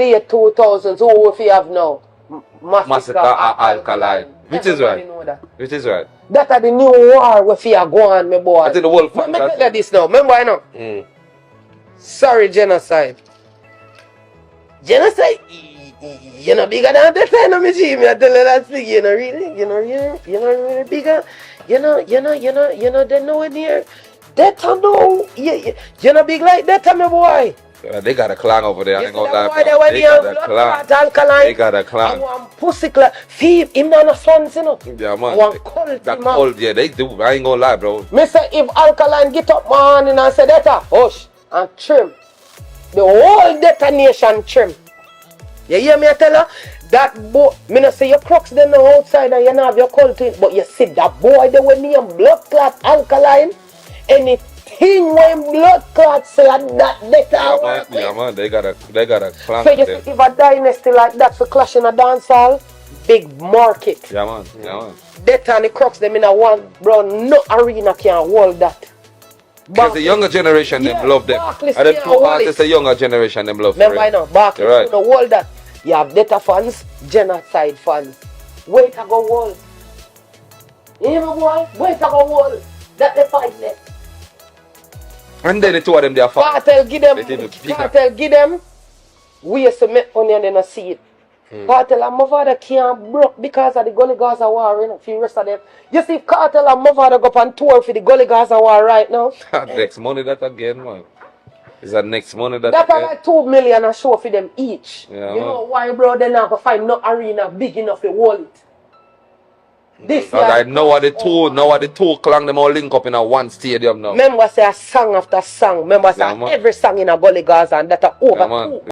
late 2000s, who if you have now? Masicka or Alkaline. Which is right. Which is right. That are the new war where you go on, my boy. I think the whole Let me tell you this now. Remember, I know. Sorry, genocide. Genocide, you know bigger than the time of me, Jimmy. I tell you that thing, you know really bigger. You know, they know it here. That no, you know big like that, my boy. They got a clan over there. They got a clan. Alkaline. They got a clan. I want pussy clan. Feed him not a sons, you know. Yeah, man. I want cult, that man. Cult, yeah, they do. I ain't gonna lie, bro. Me say if Alkaline get up man and say that, hush and trim. The whole detonation trim. You hear me I tell her? That boy, me not say your crooks them no outside and you not have your cult in, but you see that boy they with me and blood clot Alkaline. Anything when blood clot say that Yeah, man, they got a clan. So you see if a dynasty like that for clashing a dance hall, big market. Yeah, man. That and the crooks them in a one, bro, no arena can hold that. Because the younger generation, them love them. And the two artists, the younger generation, them love them. Remember, I know, Barclays, right. You know, hold that. You have data fans, genocide fans. Wait to go hold. You hear me, boy? Wait to go hold. That they fight there. And then the two of them, they are fighting. Cartel give them. We used to make money and then I see it. Cartel and my father can't broke because of the Gully Gaza war, you know, for the rest of them. You see, Cartel and my father go up on tour for the Gully Gaza war right now. Next money that again, man. Is that next money that that's like 2 million a show for them each. Yeah, you know why, bro? They're not gonna find no arena big enough to hold it. This year, I know what the two clan them all link up in a one stadium now. Remember say a song after song. Remember say every song in a Gully Gaza and that are over 2